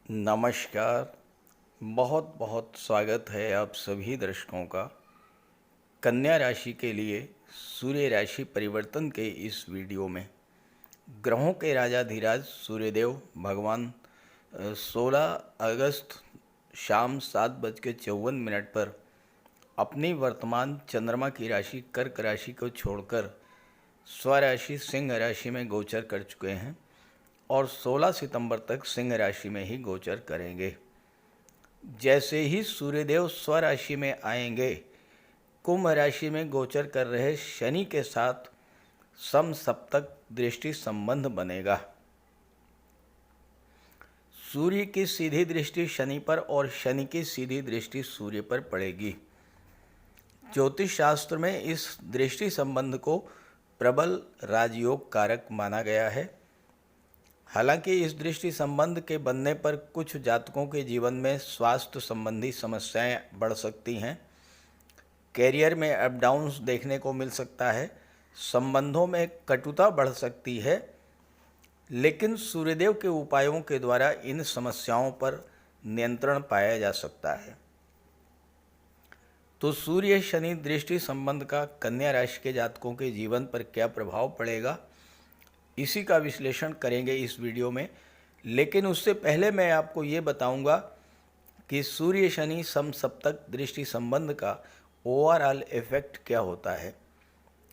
नमस्कार। बहुत बहुत स्वागत है आप सभी दर्शकों का कन्या राशि के लिए सूर्य राशि परिवर्तन के इस वीडियो में। ग्रहों के राजाधिराज सूर्यदेव भगवान 16 अगस्त शाम 7:54 पर अपनी वर्तमान चंद्रमा की राशि कर्क राशि को छोड़कर स्वराशि सिंह राशि में गोचर कर चुके हैं और 16 सितंबर तक सिंह राशि में ही गोचर करेंगे। जैसे ही सूर्यदेव स्वराशि में आएंगे, कुंभ राशि में गोचर कर रहे शनि के साथ समसप्तक दृष्टि संबंध बनेगा। सूर्य की सीधी दृष्टि शनि पर और शनि की सीधी दृष्टि सूर्य पर पड़ेगी। ज्योतिष शास्त्र में इस दृष्टि संबंध को प्रबल राजयोग कारक माना गया है। हालांकि इस दृष्टि संबंध के बनने पर कुछ जातकों के जीवन में स्वास्थ्य संबंधी समस्याएं बढ़ सकती हैं, कैरियर में अप डाउन्स देखने को मिल सकता है, संबंधों में कटुता बढ़ सकती है, लेकिन सूर्यदेव के उपायों के द्वारा इन समस्याओं पर नियंत्रण पाया जा सकता है। तो सूर्य शनि दृष्टि संबंध का कन्या राशि के जातकों के जीवन पर क्या प्रभाव पड़ेगा, इसी का विश्लेषण करेंगे इस वीडियो में। लेकिन उससे पहले मैं आपको ये बताऊंगा कि सूर्य शनि समसप्तक दृष्टि संबंध का ओवरऑल इफेक्ट क्या होता है।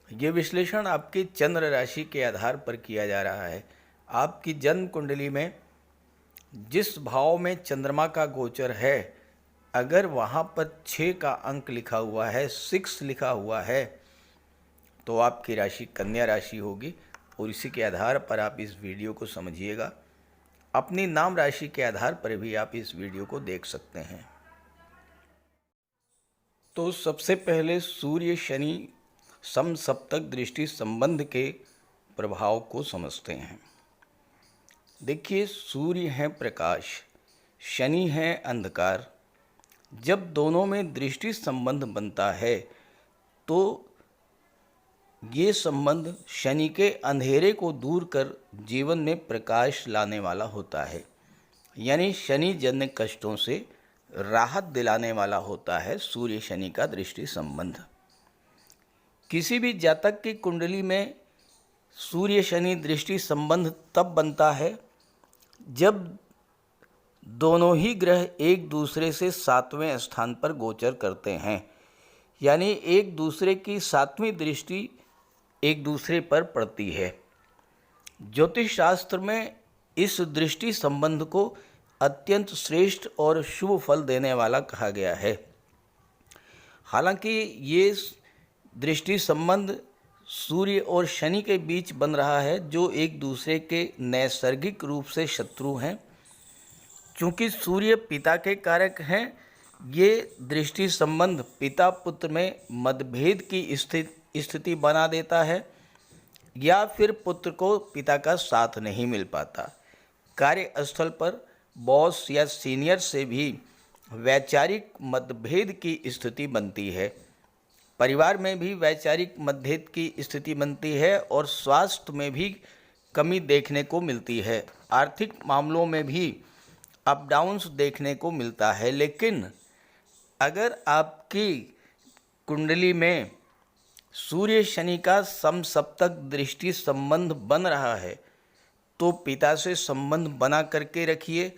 ये विश्लेषण आपकी चंद्र राशि के आधार पर किया जा रहा है। आपकी जन्म कुंडली में जिस भाव में चंद्रमा का गोचर है, अगर वहाँ पर 6 का अंक लिखा हुआ है, 6 लिखा हुआ है, तो आपकी राशि कन्या राशि होगी और इसी के आधार पर आप इस वीडियो को समझिएगा। अपनी नाम राशि के आधार पर भी आप इस वीडियो को देख सकते हैं। तो सबसे पहले सूर्य शनि समसप्तक दृष्टि संबंध के प्रभाव को समझते हैं। देखिए, सूर्य है प्रकाश, शनि है अंधकार। जब दोनों में दृष्टि संबंध बनता है तो ये संबंध शनि के अंधेरे को दूर कर जीवन में प्रकाश लाने वाला होता है, यानी शनि जन्य कष्टों से राहत दिलाने वाला होता है सूर्य शनि का दृष्टि संबंध। किसी भी जातक की कुंडली में सूर्य शनि दृष्टि संबंध तब बनता है जब दोनों ही ग्रह एक दूसरे से 7वें स्थान पर गोचर करते हैं, यानी एक दूसरे की 7वीं दृष्टि एक दूसरे पर पड़ती है। ज्योतिष शास्त्र में इस दृष्टि संबंध को अत्यंत श्रेष्ठ और शुभ फल देने वाला कहा गया है। हालांकि ये दृष्टि संबंध सूर्य और शनि के बीच बन रहा है, जो एक दूसरे के नैसर्गिक रूप से शत्रु हैं। चूँकि सूर्य पिता के कारक हैं, ये दृष्टि संबंध पिता पुत्र में मतभेद की स्थिति बना देता है, या फिर पुत्र को पिता का साथ नहीं मिल पाता। कार्यस्थल पर बॉस या सीनियर से भी वैचारिक मतभेद की स्थिति बनती है। परिवार में भी वैचारिक मतभेद की स्थिति बनती है और स्वास्थ्य में भी कमी देखने को मिलती है। आर्थिक मामलों में भी अप डाउन्स देखने को मिलता है। लेकिन अगर आपकी कुंडली में सूर्य शनि का समसप्तक दृष्टि संबंध बन रहा है तो पिता से संबंध बना करके रखिए।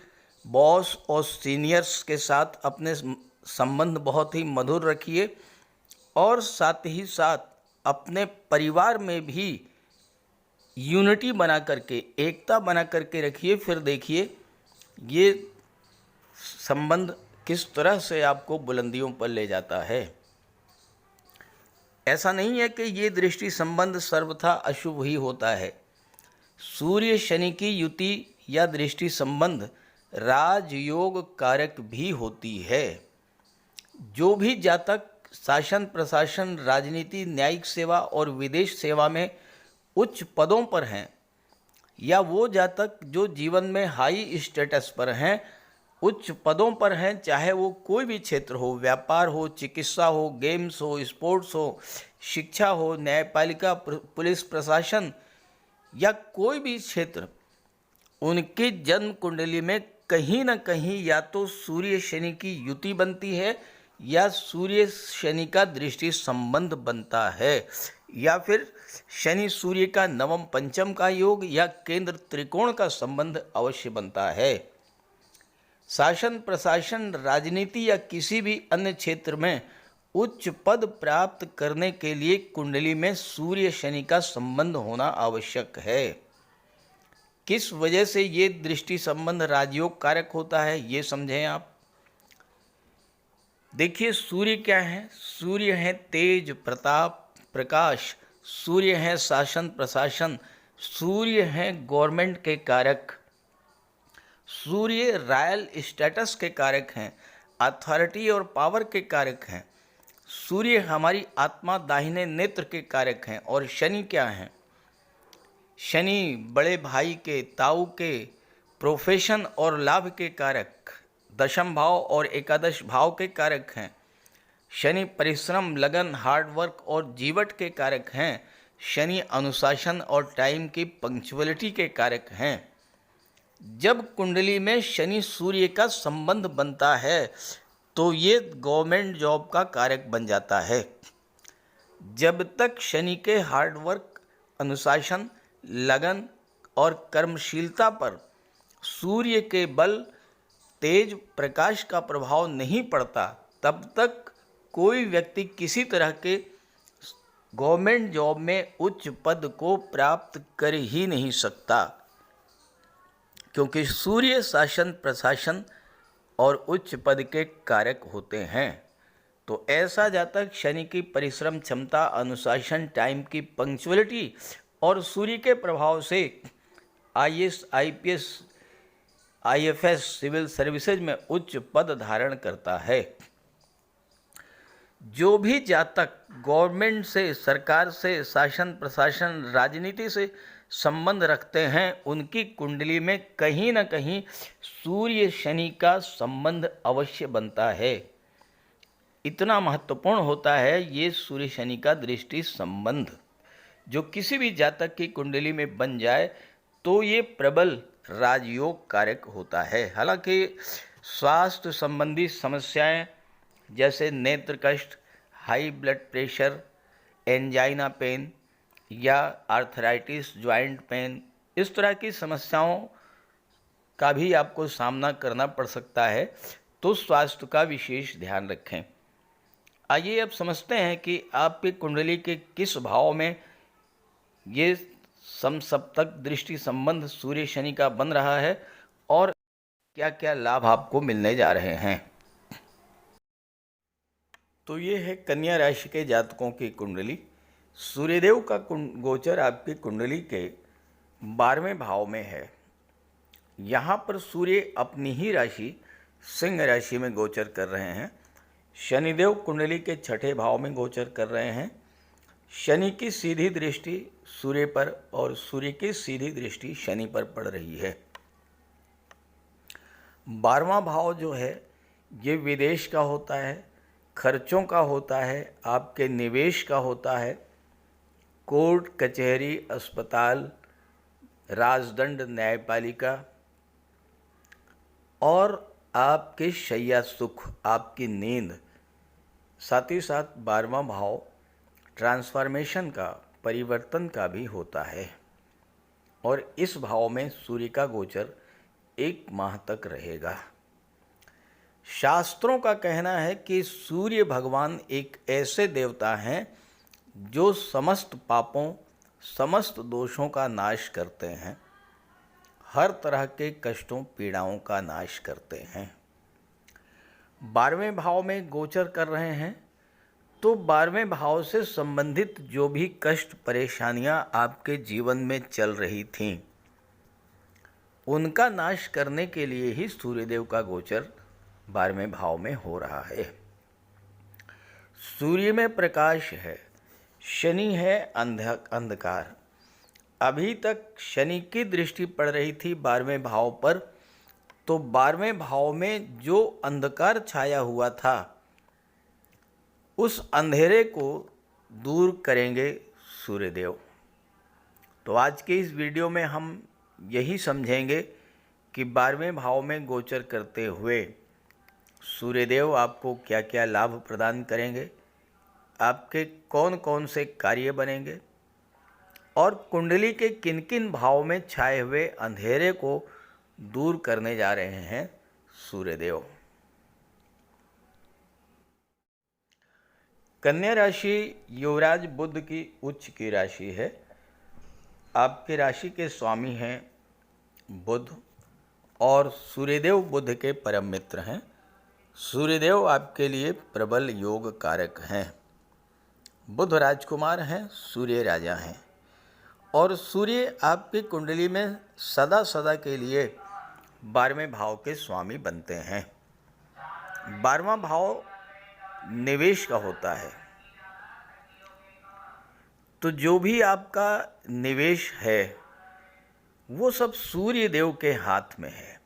बॉस और सीनियर्स के साथ अपने संबंध बहुत ही मधुर रखिए और साथ ही साथ अपने परिवार में भी यूनिटी बना करके, एकता बना करके रखिए। फिर देखिए ये संबंध किस तरह से आपको बुलंदियों पर ले जाता है। ऐसा नहीं है कि ये दृष्टि संबंध सर्वथा अशुभ ही होता है। सूर्य शनि की युति या दृष्टि संबंध राजयोग कारक भी होती है। जो भी जातक शासन प्रशासन, राजनीति, न्यायिक सेवा और विदेश सेवा में उच्च पदों पर हैं, या वो जातक जो जीवन में हाई स्टेटस पर हैं, उच्च पदों पर हैं, चाहे वो कोई भी क्षेत्र हो, व्यापार हो, चिकित्सा हो, गेम्स हो, स्पोर्ट्स हो, शिक्षा हो, न्यायपालिका, पुलिस प्रशासन या कोई भी क्षेत्र, उनकी जन्म कुंडली में कहीं ना कहीं या तो सूर्य शनि की युति बनती है, या सूर्य शनि का दृष्टि संबंध बनता है, या फिर शनि सूर्य का नवम पंचम का योग या केंद्र त्रिकोण का संबंध अवश्य बनता है। शासन प्रशासन, राजनीति या किसी भी अन्य क्षेत्र में उच्च पद प्राप्त करने के लिए कुंडली में सूर्य शनि का संबंध होना आवश्यक है। किस वजह से ये दृष्टि संबंध राजयोग कारक होता है, ये समझें आप। देखिए, सूर्य क्या है? सूर्य है तेज, प्रताप, प्रकाश। सूर्य है शासन प्रशासन। सूर्य है गवर्नमेंट के कारक। सूर्य रॉयल स्टेटस के कारक हैं, अथॉरिटी और पावर के कारक हैं। सूर्य हमारी आत्मा, दाहिने नेत्र के कारक हैं। और शनि क्या हैं? शनि बड़े भाई के, ताऊ के, प्रोफेशन और लाभ के कारक, दशम भाव और एकादश भाव के कारक हैं। शनि परिश्रम, लगन, हार्ड वर्क और जीवट के कारक हैं। शनि अनुशासन और टाइम की पंक्चुअलिटी के कारक हैं। जब कुंडली में शनि सूर्य का संबंध बनता है तो ये गवर्नमेंट जॉब का कारक बन जाता है। जब तक शनि के हार्ड वर्क, अनुशासन, लगन और कर्मशीलता पर सूर्य के बल, तेज, प्रकाश का प्रभाव नहीं पड़ता, तब तक कोई व्यक्ति किसी तरह के गवर्नमेंट जॉब में उच्च पद को प्राप्त कर ही नहीं सकता, क्योंकि सूर्य शासन प्रशासन और उच्च पद के कारक होते हैं। तो ऐसा जातक शनि की परिश्रम क्षमता, अनुशासन, टाइम की पंक्चुअलिटी और सूर्य के प्रभाव से IAS, IPS, IFS, civil services में उच्च पद धारण करता है। जो भी जातक गवर्नमेंट से, सरकार से, शासन प्रशासन, राजनीति से संबंध रखते हैं, उनकी कुंडली में कहीं ना कहीं सूर्य शनि का संबंध अवश्य बनता है। इतना महत्वपूर्ण होता है ये सूर्य शनि का दृष्टि संबंध। जो किसी भी जातक की कुंडली में बन जाए तो ये प्रबल राजयोग कारक होता है। हालांकि स्वास्थ्य संबंधी समस्याएं जैसे नेत्र कष्ट, high blood pressure, angina pain या आर्थराइटिस, जॉइंट पेन, इस तरह की समस्याओं का भी आपको सामना करना पड़ सकता है, तो स्वास्थ्य का विशेष ध्यान रखें। आइए अब समझते हैं कि आपकी कुंडली के किस भाव में ये समसप्तक दृष्टि संबंध सूर्य शनि का बन रहा है और क्या क्या लाभ आपको मिलने जा रहे हैं। तो ये है कन्या राशि के जातकों की कुंडली। सूर्यदेव का गोचर आपकी कुंडली के 12वें भाव में है। यहाँ पर सूर्य अपनी ही राशि सिंह राशि में गोचर कर रहे हैं। शनिदेव कुंडली के 6ठे भाव में गोचर कर रहे हैं। शनि की सीधी दृष्टि सूर्य पर और सूर्य की सीधी दृष्टि शनि पर पड़ रही है। 12वां भाव जो है ये विदेश का होता है, खर्चों का होता है, आपके निवेश का होता है, कोर्ट कचहरी, अस्पताल, राजदंड, न्यायपालिका और आपके शैया सुख, आपकी नींद। साथ ही साथ 12वां भाव ट्रांसफॉर्मेशन का, परिवर्तन का भी होता है और इस भाव में सूर्य का गोचर 1 माह तक रहेगा। शास्त्रों का कहना है कि सूर्य भगवान एक ऐसे देवता हैं जो समस्त पापों, समस्त दोषों का नाश करते हैं, हर तरह के कष्टों, पीड़ाओं का नाश करते हैं। 12वें भाव में गोचर कर रहे हैं तो 12वें भाव से संबंधित जो भी कष्ट, परेशानियां आपके जीवन में चल रही थीं, उनका नाश करने के लिए ही सूर्यदेव का गोचर 12वें भाव में हो रहा है। सूर्य में प्रकाश है, शनि है अंधकार। अभी तक शनि की दृष्टि पड़ रही थी 12वें भाव पर, तो 12वें भाव में जो अंधकार छाया हुआ था उस अंधेरे को दूर करेंगे सूर्यदेव। तो आज के इस वीडियो में हम यही समझेंगे कि 12वें भाव में गोचर करते हुए सूर्यदेव आपको क्या क्या लाभ प्रदान करेंगे, आपके कौन कौन से कार्य बनेंगे और कुंडली के किन किन भाव में छाए हुए अंधेरे को दूर करने जा रहे हैं सूर्यदेव। कन्या राशि युवराज बुध की उच्च की राशि है। आपके राशि के स्वामी हैं बुध और सूर्यदेव बुध के परम मित्र हैं। सूर्यदेव आपके लिए प्रबल योग कारक हैं। बुध राजकुमार हैं, सूर्य राजा हैं और सूर्य आपकी कुंडली में सदा सदा के लिए 12वें भाव के स्वामी बनते हैं। 12वां भाव निवेश का होता है, तो जो भी आपका निवेश है वो सब सूर्य देव के हाथ में है।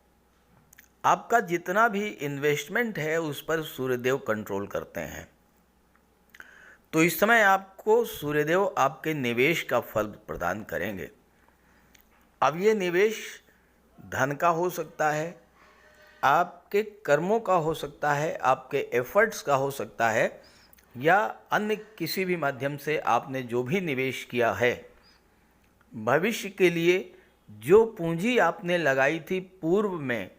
आपका जितना भी इन्वेस्टमेंट है उस पर सूर्यदेव कंट्रोल करते हैं। तो इस समय आपको सूर्यदेव आपके निवेश का फल प्रदान करेंगे। अब ये निवेश धन का हो सकता है, आपके कर्मों का हो सकता है, आपके एफर्ट्स का हो सकता है, या अन्य किसी भी माध्यम से आपने जो भी निवेश किया है, भविष्य के लिए जो पूंजी आपने लगाई थी पूर्व में,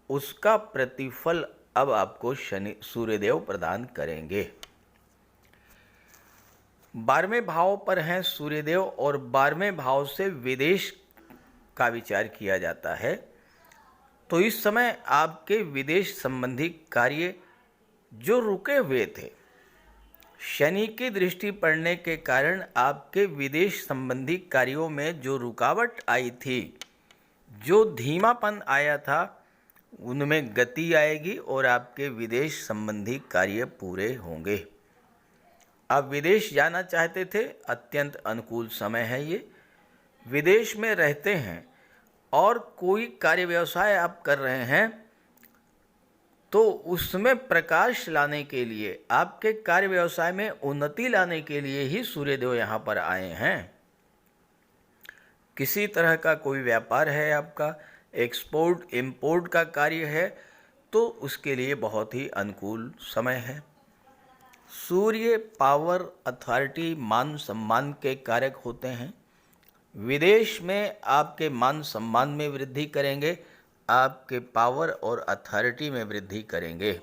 उसका प्रतिफल अब आपको शनि सूर्यदेव प्रदान करेंगे। 12वें भाव पर हैं सूर्यदेव और 12वें भाव से विदेश का विचार किया जाता है। तो इस समय आपके विदेश संबंधी कार्य जो रुके हुए थे, शनि की दृष्टि पड़ने के कारण आपके विदेश संबंधी कार्यों में जो रुकावट आई थी, जो धीमापन आया था, उनमें गति आएगी और आपके विदेश संबंधी कार्य पूरे होंगे। आप विदेश जाना चाहते थे, अत्यंत अनुकूल समय है ये। विदेश में रहते हैं और कोई कार्य व्यवसाय आप कर रहे हैं, तो उसमें प्रकाश लाने के लिए, आपके कार्य व्यवसाय में उन्नति लाने के लिए ही सूर्यदेव यहाँ पर आए हैं। किसी तरह का कोई व्यापार है, आपका एक्सपोर्ट इंपोर्ट का कार्य है, तो उसके लिए बहुत ही अनुकूल समय है। सूर्य पावर, अथॉरिटी, मान सम्मान के कारक होते हैं। विदेश में आपके मान सम्मान में वृद्धि करेंगे, आपके पावर और अथॉरिटी में वृद्धि करेंगे।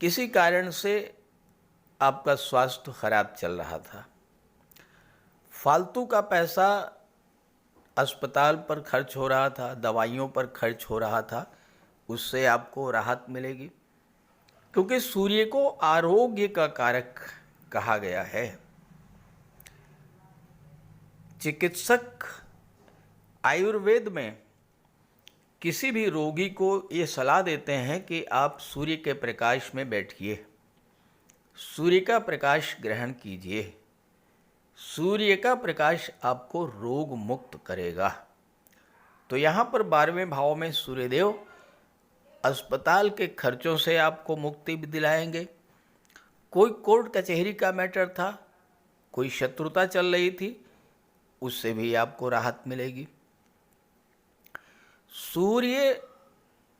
किसी कारण से आपका स्वास्थ्य खराब चल रहा था, फालतू का पैसा अस्पताल पर खर्च हो रहा था, दवाइयों पर खर्च हो रहा था, उससे आपको राहत मिलेगी, क्योंकि सूर्य को आरोग्य का कारक कहा गया है। चिकित्सक आयुर्वेद में किसी भी रोगी को ये सलाह देते हैं कि आप सूर्य के प्रकाश में बैठिए, सूर्य का प्रकाश ग्रहण कीजिए। सूर्य का प्रकाश आपको रोग मुक्त करेगा। तो यहाँ पर 12वें भाव में सूर्यदेव अस्पताल के खर्चों से आपको मुक्ति भी दिलाएंगे। कोई कोर्ट कचहरी का मैटर था, कोई शत्रुता चल रही थी, उससे भी आपको राहत मिलेगी। सूर्य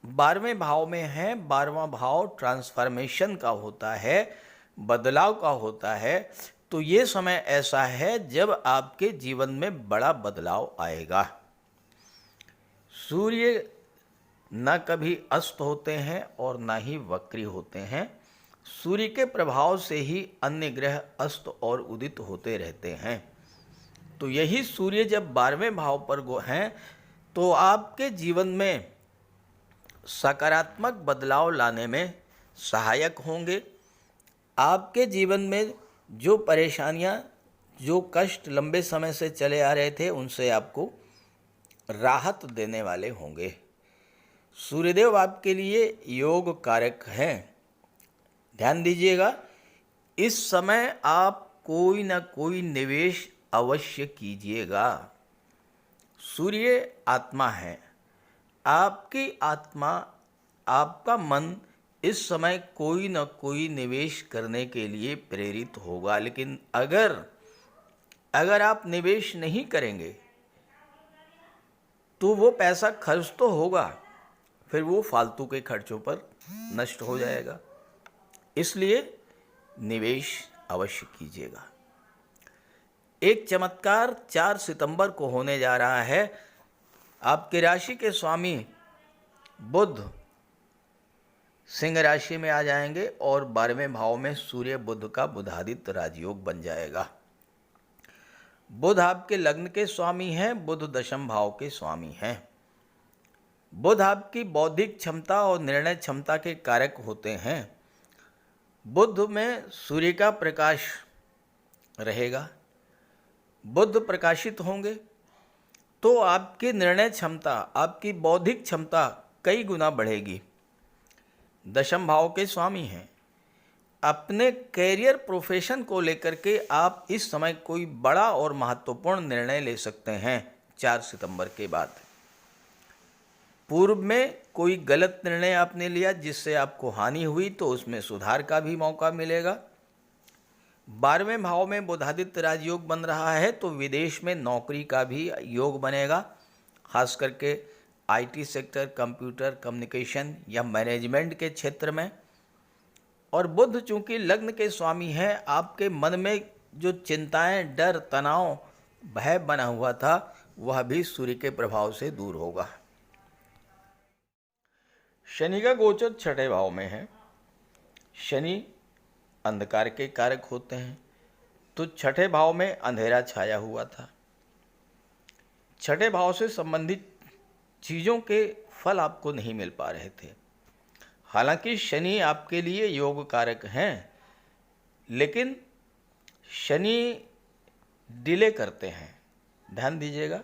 12वें भाव में है। 12वां भाव ट्रांसफॉर्मेशन का होता है, बदलाव का होता है। तो ये समय ऐसा है जब आपके जीवन में बड़ा बदलाव आएगा। सूर्य न कभी अस्त होते हैं और न ही वक्री होते हैं। सूर्य के प्रभाव से ही अन्य ग्रह अस्त और उदित होते रहते हैं। तो यही सूर्य जब 12वें भाव पर हैं, तो आपके जीवन में सकारात्मक बदलाव लाने में सहायक होंगे। आपके जीवन में जो परेशानियां, जो कष्ट लंबे समय से चले आ रहे थे, उनसे आपको राहत देने वाले होंगे। सूर्यदेव आपके लिए योग कारक हैं। ध्यान दीजिएगा, इस समय आप कोई ना कोई निवेश अवश्य कीजिएगा। सूर्य आत्मा है। आपकी आत्मा, आपका मन इस समय कोई न कोई निवेश करने के लिए प्रेरित होगा। लेकिन अगर आप निवेश नहीं करेंगे तो वो पैसा खर्च तो होगा, फिर वो फालतू के खर्चों पर नष्ट हो जाएगा। इसलिए निवेश अवश्य कीजिएगा। एक चमत्कार 4 सितंबर को होने जा रहा है। आपकी राशि के स्वामी बुध सिंह राशि में आ जाएंगे और 12वें भाव में सूर्य बुध का बुधादित्य राजयोग बन जाएगा। बुध आपके लग्न के स्वामी हैं, बुध दशम भाव के स्वामी हैं। बुध आपकी बौद्धिक क्षमता और निर्णय क्षमता के कारक होते हैं। बुध में सूर्य का प्रकाश रहेगा। बुध प्रकाशित होंगे तो आपकी निर्णय क्षमता, आपकी बौद्धिक क्षमता कई गुना बढ़ेगी। दशम भाव के स्वामी हैं। अपने कैरियर प्रोफेशन को लेकर के आप इस समय कोई बड़ा और महत्वपूर्ण निर्णय ले सकते हैं 4 सितंबर के बाद। पूर्व में कोई गलत निर्णय आपने लिया जिससे आपको हानि हुई तो उसमें सुधार का भी मौका मिलेगा। 12वें भाव में बुधादित्य राजयोग बन रहा है तो विदेश में नौकरी का भी योग बनेगा, खास करके आईटी सेक्टर, कंप्यूटर, कम्युनिकेशन या मैनेजमेंट के क्षेत्र में। और बुध चूंकि लग्न के स्वामी हैं, आपके मन में जो चिंताएं, डर, तनाव, भय बना हुआ था वह भी सूर्य के प्रभाव से दूर होगा। शनि का गोचर 6ठे भाव में है। शनि अंधकार के कारक होते हैं, तो 6ठे भाव में अंधेरा छाया हुआ था। 6ठे भाव से संबंधित चीज़ों के फल आपको नहीं मिल पा रहे थे। हालांकि शनि आपके लिए योग कारक हैं, लेकिन शनि डिले करते हैं। ध्यान दीजिएगा,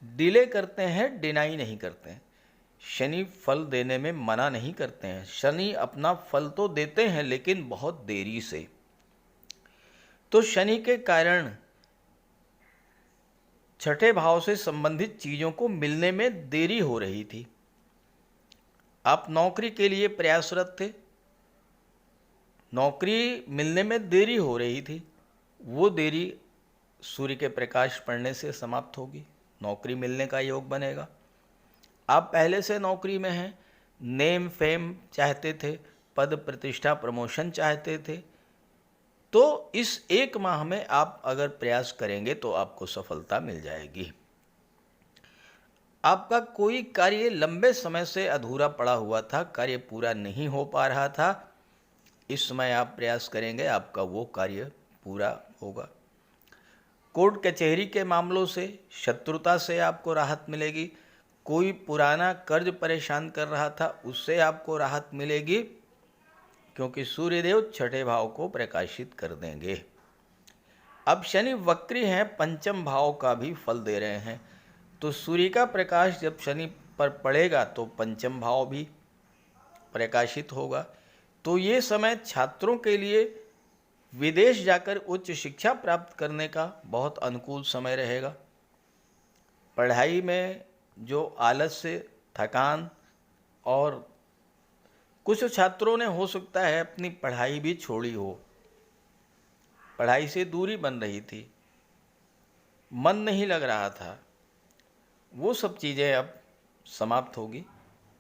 डिले करते हैं, डिनाई नहीं करते हैं। शनि फल देने में मना नहीं करते हैं। शनि अपना फल तो देते हैं लेकिन बहुत देरी से। तो शनि के कारण 6ठे भाव से संबंधित चीज़ों को मिलने में देरी हो रही थी। आप नौकरी के लिए प्रयासरत थे, नौकरी मिलने में देरी हो रही थी, वो देरी सूर्य के प्रकाश पड़ने से समाप्त होगी, नौकरी मिलने का योग बनेगा। आप पहले से नौकरी में हैं, नेम फेम चाहते थे, पद प्रतिष्ठा प्रमोशन चाहते थे, तो इस 1 माह में आप अगर प्रयास करेंगे तो आपको सफलता मिल जाएगी। आपका कोई कार्य लंबे समय से अधूरा पड़ा हुआ था, कार्य पूरा नहीं हो पा रहा था, इस समय आप प्रयास करेंगे, आपका वो कार्य पूरा होगा। कोर्ट कचहरी के मामलों से, शत्रुता से आपको राहत मिलेगी। कोई पुराना कर्ज परेशान कर रहा था, उससे आपको राहत मिलेगी, क्योंकि सूर्यदेव 6ठे भाव को प्रकाशित कर देंगे। अब शनि वक्री हैं, पंचम भाव का भी फल दे रहे हैं, तो सूर्य का प्रकाश जब शनि पर पड़ेगा तो पंचम भाव भी प्रकाशित होगा। तो ये समय छात्रों के लिए विदेश जाकर उच्च शिक्षा प्राप्त करने का बहुत अनुकूल समय रहेगा। पढ़ाई में जो आलस्य, थकान, और कुछ छात्रों ने हो सकता है अपनी पढ़ाई भी छोड़ी हो, पढ़ाई से दूरी बन रही थी, मन नहीं लग रहा था, वो सब चीज़ें अब समाप्त होगी।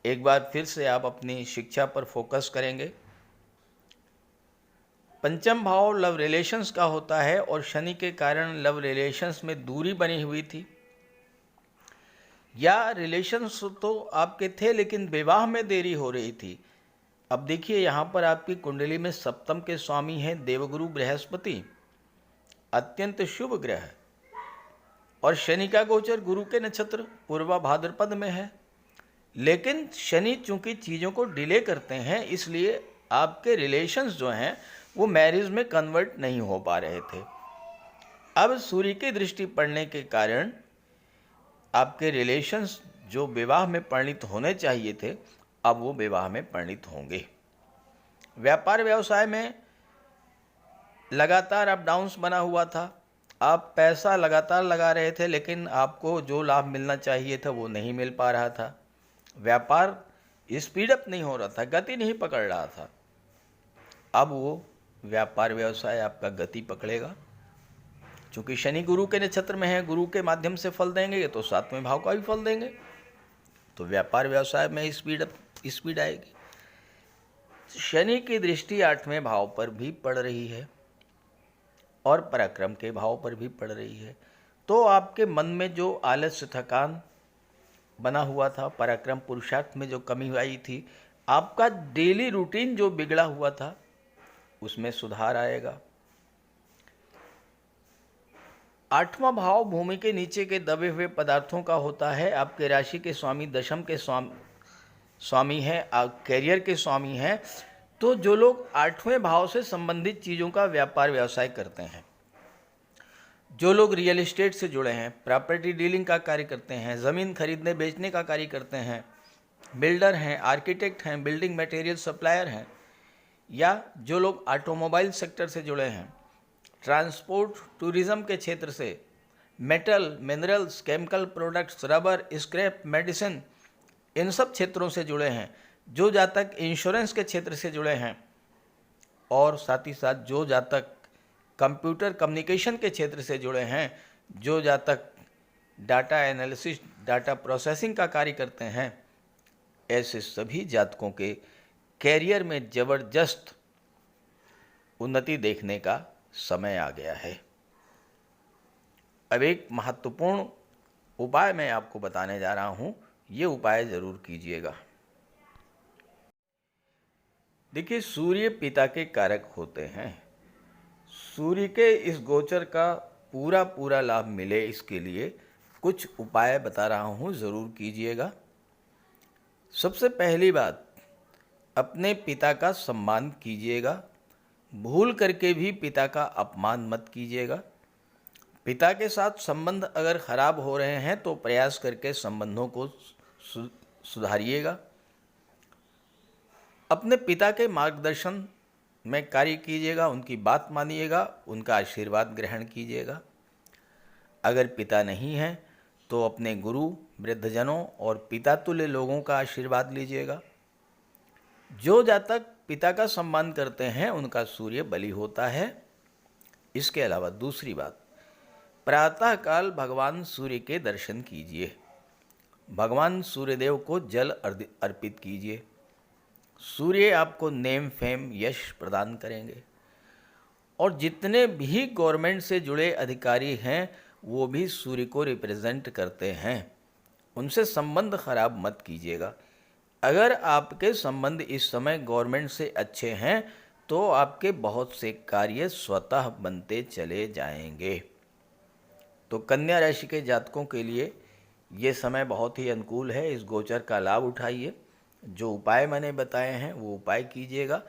एक बार फिर से आप अपनी शिक्षा पर फोकस करेंगे। पंचम भाव लव रिलेशंस का होता है और शनि के कारण लव रिलेशंस में दूरी बनी हुई थी, या रिलेशंस तो आपके थे लेकिन विवाह में देरी हो रही थी। अब देखिए, यहाँ पर आपकी कुंडली में सप्तम के स्वामी हैं देवगुरु बृहस्पति, अत्यंत शुभ ग्रह, और शनि का गोचर गुरु के नक्षत्र पूर्वा भाद्रपद में है। लेकिन शनि चूंकि चीज़ों को डिले करते हैं, इसलिए आपके रिलेशंस जो हैं वो मैरिज में कन्वर्ट नहीं हो पा रहे थे। अब सूर्य की दृष्टि पड़ने के कारण आपके रिलेशंस जो विवाह में परिणित होने चाहिए थे, अब वो विवाह में परिणित होंगे। व्यापार व्यवसाय में लगातार अप डाउन्स बना हुआ था, आप पैसा लगातार लगा रहे थे लेकिन आपको जो लाभ मिलना चाहिए था वो नहीं मिल पा रहा था। व्यापार स्पीडअप नहीं हो रहा था, गति नहीं पकड़ रहा था। अब वो व्यापार व्यवसाय आपका गति पकड़ेगा। चूँकि शनि गुरु के नक्षत्र में है, गुरु के माध्यम से फल देंगे तो 7वें भाव का भी फल देंगे। तो व्यापार व्यवसाय में स्पीड आएगी। शनि की दृष्टि 8वें भाव पर भी पड़ रही है और पराक्रम के भाव पर भी पड़ रही है। तो आपके मन में जो आलस्य, थकान बना हुआ था, पराक्रम पुरुषार्थ में जो कमी आई थी, आपका डेली रूटीन जो बिगड़ा हुआ था, उसमें सुधार आएगा। 8वां भाव भूमि के नीचे के दबे हुए पदार्थों का होता है। आपके राशि के स्वामी दशम के स्वामी हैं, कैरियर के स्वामी हैं। तो जो लोग 8वें भाव से संबंधित चीज़ों का व्यापार व्यवसाय करते हैं, जो लोग रियल एस्टेट से जुड़े हैं, प्रॉपर्टी डीलिंग का कार्य करते हैं, ज़मीन खरीदने बेचने का कार्य करते हैं, बिल्डर हैं, आर्किटेक्ट हैं, बिल्डिंग मटेरियल सप्लायर हैं, या जो लोग ऑटोमोबाइल सेक्टर से जुड़े हैं, ट्रांसपोर्ट टूरिज़्म के क्षेत्र से, metal, minerals, chemical products, rubber, scrap, medicine, इन सब क्षेत्रों से जुड़े हैं, जो जातक इंश्योरेंस के क्षेत्र से जुड़े हैं, और साथ ही साथ जो जातक कंप्यूटर कम्युनिकेशन के क्षेत्र से जुड़े हैं, जो जातक डाटा एनालिसिस, डाटा प्रोसेसिंग का कार्य करते हैं, ऐसे सभी जातकों के कैरियर में ज़बरदस्त उन्नति देखने का समय आ गया है। अब एक महत्वपूर्ण उपाय मैं आपको बताने जा रहा हूँ, ये उपाय ज़रूर कीजिएगा। देखिए, सूर्य पिता के कारक होते हैं। सूर्य के इस गोचर का पूरा लाभ मिले, इसके लिए कुछ उपाय बता रहा हूँ, ज़रूर कीजिएगा। सबसे पहली बात, अपने पिता का सम्मान कीजिएगा। भूल करके भी पिता का अपमान मत कीजिएगा। पिता के साथ संबंध अगर खराब हो रहे हैं तो प्रयास करके संबंधों को सुधारिएगा। अपने पिता के मार्गदर्शन में कार्य कीजिएगा, उनकी बात मानिएगा, उनका आशीर्वाद ग्रहण कीजिएगा। अगर पिता नहीं हैं तो अपने गुरु, वृद्धजनों और पिता तुल्य लोगों का आशीर्वाद लीजिएगा। जो जातक पिता का सम्मान करते हैं उनका सूर्य बली होता है। इसके अलावा दूसरी बात, प्रातःकाल भगवान सूर्य के दर्शन कीजिए। भगवान सूर्यदेव को जल अर्पित कीजिए। सूर्य आपको नेम, फेम, यश प्रदान करेंगे। और जितने भी गवर्नमेंट से जुड़े अधिकारी हैं वो भी सूर्य को रिप्रेजेंट करते हैं, उनसे संबंध खराब मत कीजिएगा। अगर आपके संबंध इस समय गवर्नमेंट से अच्छे हैं तो आपके बहुत से कार्य स्वतः बनते चले जाएंगे। तो कन्या राशि के जातकों के लिए ये समय बहुत ही अनुकूल है। इस गोचर का लाभ उठाइए। जो उपाय मैंने बताए हैं वो उपाय कीजिएगा,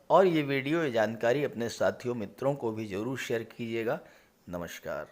और ये वीडियो, ये जानकारी अपने साथियों, मित्रों को भी ज़रूर शेयर कीजिएगा। नमस्कार।